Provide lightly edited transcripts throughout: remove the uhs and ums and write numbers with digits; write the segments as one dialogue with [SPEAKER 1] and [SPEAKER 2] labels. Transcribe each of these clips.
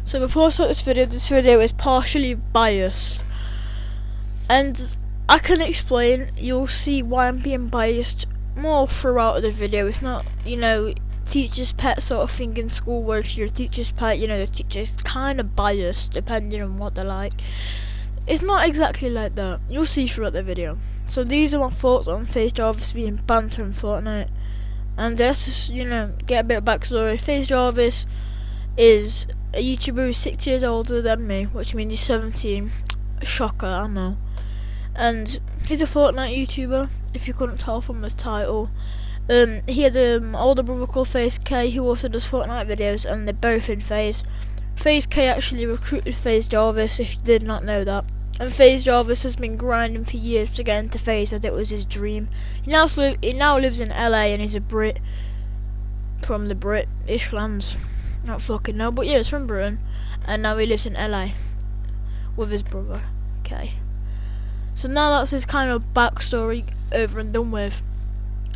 [SPEAKER 1] So before I start this video is partially biased, and I can explain. You'll see why I'm being biased more throughout the video. It's not, teacher's pet sort of thing in school where if you're a teacher's pet, the teacher's kind of biased depending on what they're like. It's not exactly like that. You'll see throughout the video. So these are my thoughts on FaZe Jarvis being banned from Fortnite. And let's just, get a bit of backstory. FaZe Jarvis is a YouTuber who's 6 years older than me, which means he's 17. Shocker, I know. And he's a Fortnite YouTuber, if you couldn't tell from the title. He has an older brother called FaZe K who also does Fortnite videos, and they're both in FaZe. FaZe K actually recruited FaZe Jarvis, if you did not know that. And FaZe Jarvis has been grinding for years to get into FaZe, as it was his dream. He now lives in LA, and he's a Brit from the British lands. Not fucking know, but yeah, he's from Britain, and now he lives in LA with his brother. Okay. So now that's his kind of backstory over and done with.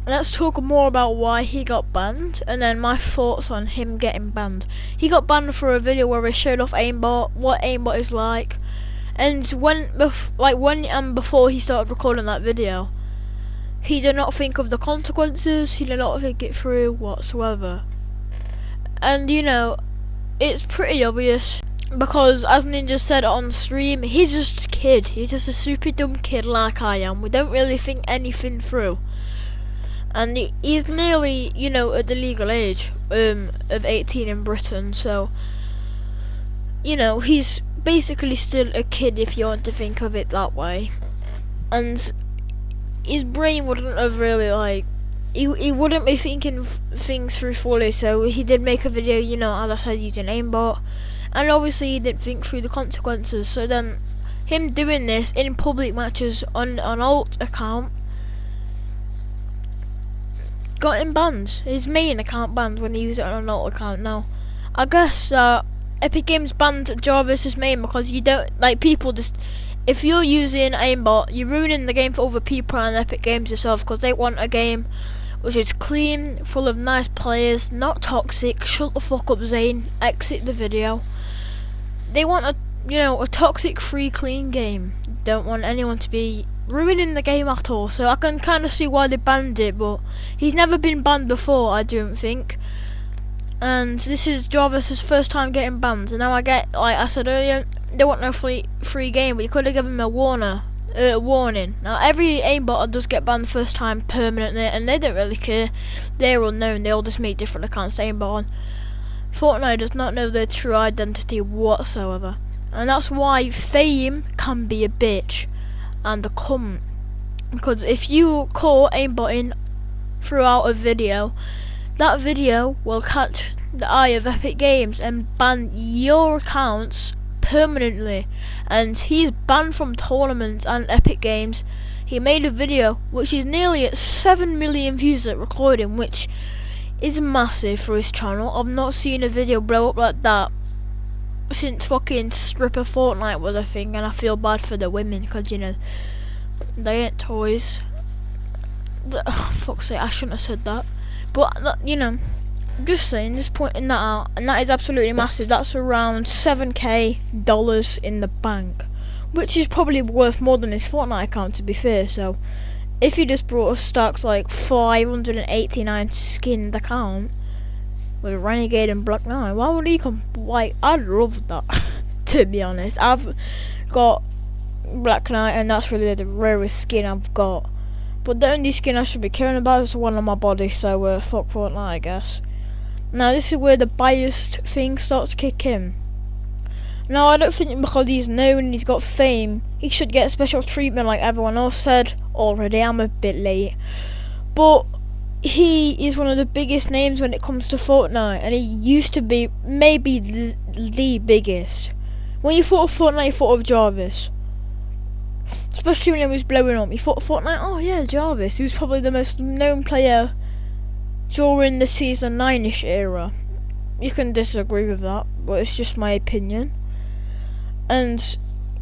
[SPEAKER 1] Let's talk more about why he got banned, and then my thoughts on him getting banned. He got banned for a video where he showed off aimbot, what aimbot is like, and before he started recording that video, he did not think of the consequences. He did not think it through whatsoever. And it's pretty obvious. Because, as Ninja said on stream, he's just a kid. He's just a super dumb kid like I am. We don't really think anything through. And he's nearly, at the legal age of 18 in Britain. So, he's basically still a kid if you want to think of it that way. And his brain wouldn't have really, he wouldn't be thinking things through fully. So he did make a video, as I said, using aimbot. And obviously he didn't think through the consequences. So then, him doing this in public matches on an alt account got him banned. His main account banned when he used it on an alt account. Now, I guess Epic Games banned Jarvis's main because you don't people just. If you're using aimbot, you're ruining the game for other people and Epic Games yourself, because they want a game which is clean, full of nice players, not toxic. Shut the fuck up, Zane. Exit the video. They want a toxic, free, clean game. Don't want anyone to be ruining the game at all. So I can kind of see why they banned it, but he's never been banned before, I don't think. And this is Jarvis's first time getting banned. And now I get, like I said earlier, they want no free game, but you could have given him a warning. Now every aimbot does get banned first time permanently, and they don't really care. They're unknown. They all just make different accounts to aimbot on. Fortnite does not know their true identity whatsoever, and that's why fame can be a bitch and a cunt. Because if you caught aimbotting throughout a video, that video will catch the eye of Epic Games and ban your accounts permanently. And he's banned from tournaments and Epic Games. He made a video which is nearly at 7 million views at recording, which is massive for his channel. I've not seen a video blow up like that since fucking stripper Fortnite was a thing, and I feel bad for the women because they ain't toys. Oh, fuck's sake, I shouldn't have said that. But just saying, just pointing that out, and that is absolutely massive. That's around $7,000 in the bank, which is probably worth more than his Fortnite account, to be fair. So if he just brought us stacks like 589 skinned account with Renegade and Black Knight, why would he come? I'd love that. To be honest, I've got Black Knight, and that's really the rarest skin I've got. But the only skin I should be caring about is the one on my body, so fuck Fortnite, I guess. Now this is where the biased thing starts to kick in. Now I don't think because he's known, he's got fame, he should get special treatment like everyone else said already. I'm a bit late. But he is one of the biggest names when it comes to Fortnite, and he used to be maybe the biggest. When you thought of Fortnite, you thought of Jarvis. Especially when he was blowing up, you thought of Fortnite, oh yeah, Jarvis. He was probably the most known player during the Season 9-ish era. You can disagree with that, but it's just my opinion. And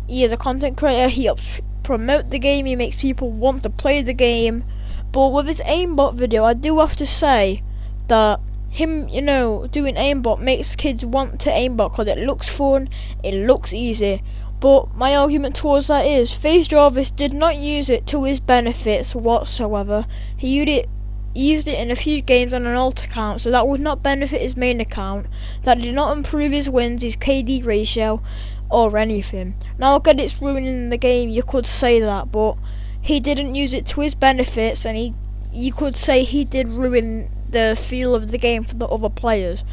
[SPEAKER 1] he is a content creator, he helps promote the game, he makes people want to play the game. But with his aimbot video, I do have to say that him, doing aimbot makes kids want to aimbot because it looks fun, it looks easy. But my argument towards that is, FaZe Jarvis did not use it to his benefits whatsoever. He used it in a few games on an alt account, so that would not benefit his main account. That did not improve his wins, his KD ratio, or anything. Now, okay, it's ruining the game, you could say that, but he didn't use it to his benefits, and you could say he did ruin the feel of the game for the other players.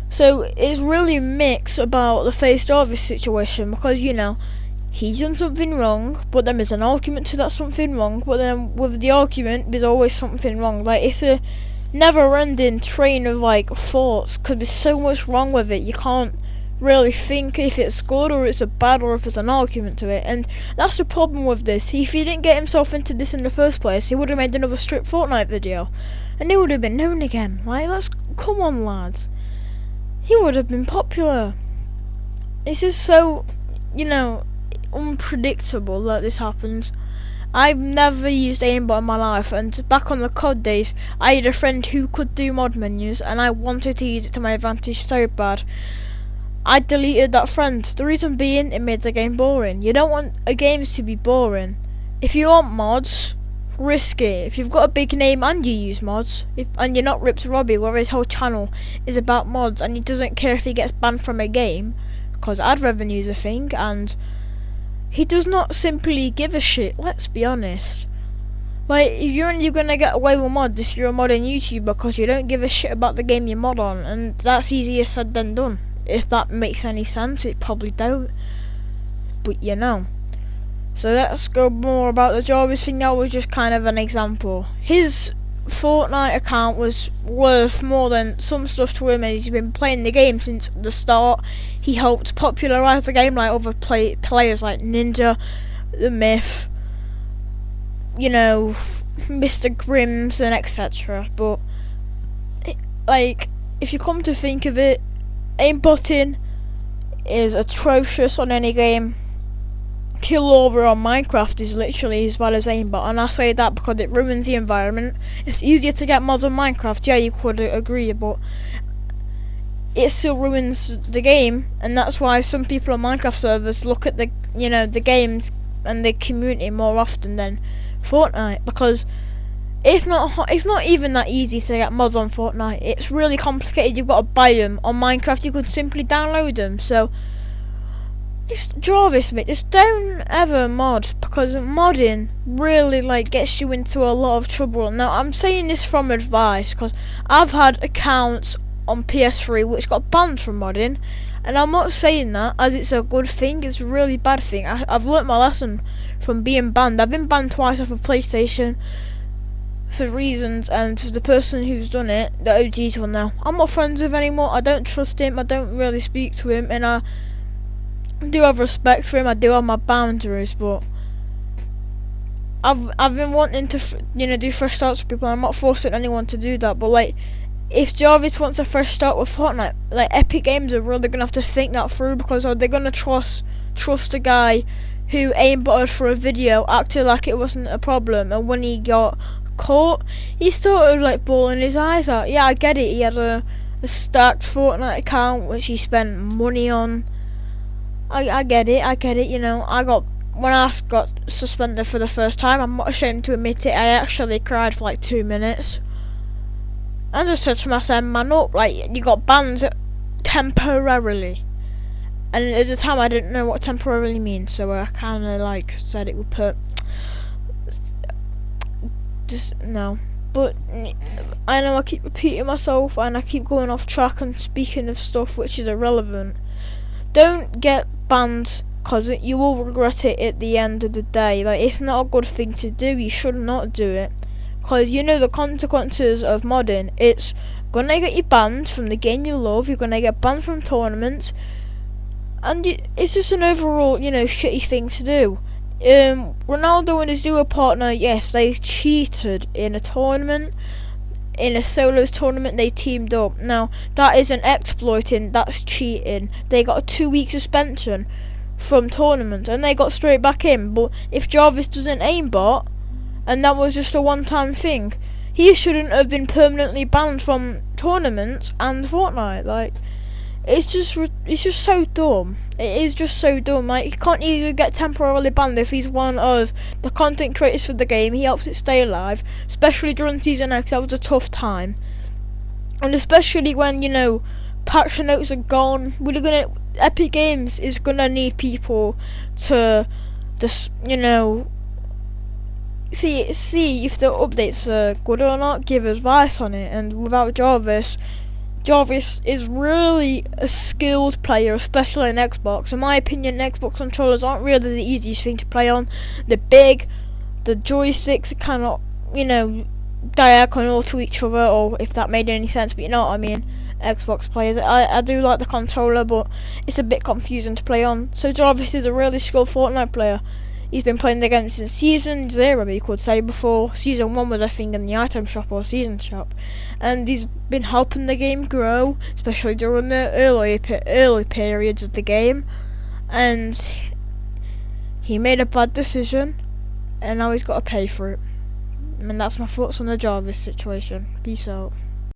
[SPEAKER 1] So it's really mixed about the FaZe Jarvis situation, because he's done something wrong, but then there's an argument to that something wrong, but then with the argument there's always something wrong. Like, it's a never ending train of thoughts, because there's so much wrong with it. You can't really think if it's good or it's a bad or if there's an argument to it, and that's the problem with this. If he didn't get himself into this in the first place, he would have made another strip Fortnite video and it would have been known again. Come on, lads, he would have been popular. It's just so unpredictable that this happens. I've never used aimbot in my life, and back on the COD days I had a friend who could do mod menus and I wanted to use it to my advantage so bad. I deleted that friend. The reason being, it made the game boring. You don't want a game to be boring. If you want mods, risk it. If you've got a big name and you use mods, and you're not Ripped Robbie, where his whole channel is about mods and he doesn't care if he gets banned from a game, because ad revenue is a thing, and he does not simply give a shit, let's be honest. You're only gonna get away with mods if you're a modding YouTuber, because you don't give a shit about the game you mod on, and that's easier said than done. If that makes any sense, it probably don't, but So let's go more about the Jarvis thing. That was just kind of an example. His Fortnite account was worth more than some stuff to him, and he's been playing the game since the start. He helped popularise the game like other players like Ninja, The Myth, Mr. Grims and etc. But if you come to think of it, aimbotting is atrocious on any game. Kill over on Minecraft is literally as bad as aimbot, and I say that because it ruins the environment. It's easier to get mods on Minecraft, yeah, you could agree, but it still ruins the game, and that's why some people on Minecraft servers look at the games and the community more often than Fortnite, because it's not even that easy to get mods on Fortnite. It's really complicated. You've got to buy them. On Minecraft you can simply download them. So just Jarvis, mate, just don't ever mod, because modding really gets you into a lot of trouble. Now I'm saying this from advice, because I've had accounts on PS3 which got banned from modding, and I'm not saying that as it's a good thing. It's a really bad thing. I've learnt my lesson from being banned. I've been banned twice off of PlayStation for reasons, and the person who's done it, the OG's one now, I'm not friends with anymore. I don't trust him, I don't really speak to him, and I do have respect for him, I do have my boundaries, but I've been wanting to do fresh starts with people. I'm not forcing anyone to do that, but if Jarvis wants a fresh start with Fortnite, Epic Games are really gonna have to think that through, because are they gonna trust a guy who aimbotted for a video, acted like it wasn't a problem, and when he got caught he started bawling his eyes out? Yeah, I get it, he had a stacked Fortnite account which he spent money on. I get it, when I got suspended for the first time, I'm not ashamed to admit it, I actually cried for 2 minutes. I just said to myself, man up, you got banned temporarily. And at the time I didn't know what temporarily means, so I kinda said it would put just no. But I know I keep repeating myself and I keep going off track and speaking of stuff which is irrelevant. Don't get banned, because you will regret it at the end of the day. It's not a good thing to do. You should not do it, because the consequences of modding. It's gonna get you banned from the game you love. You're gonna get banned from tournaments, and it's just an overall shitty thing to do. Ronaldo and his duo partner, yes, they cheated in a tournament. In a solos tournament, they teamed up. Now that isn't exploiting, that's cheating. They got a 2-week suspension from tournaments and they got straight back in. But if Jarvis doesn't aimbot, and that was just a one-time thing, he shouldn't have been permanently banned from tournaments and Fortnite. Like, it's just so dumb. It is just so dumb. Like, he can't even get temporarily banned if he's one of the content creators for the game. He helps it stay alive, especially during Season X. That was a tough time, and especially when, you know, patch notes are gone. Epic Games is gonna need people to just, you know, see if the updates are good or not, give advice on it. And without Jarvis is really a skilled player, especially in Xbox. In my opinion, Xbox controllers aren't really the easiest thing to play on. They're big, the joysticks cannot, you know, diagonal to each other, or if that made any sense, but you know what I mean. Xbox players, I do like the controller, but it's a bit confusing to play on. So Jarvis is a really skilled Fortnite player. He's been playing the game since Season 0, you could say. Before Season 1 was, I think, in the item shop or season shop. And he's been helping the game grow, especially during the early periods of the game. And he made a bad decision, and now he's got to pay for it. And that's my thoughts on the Jarvis situation. Peace out.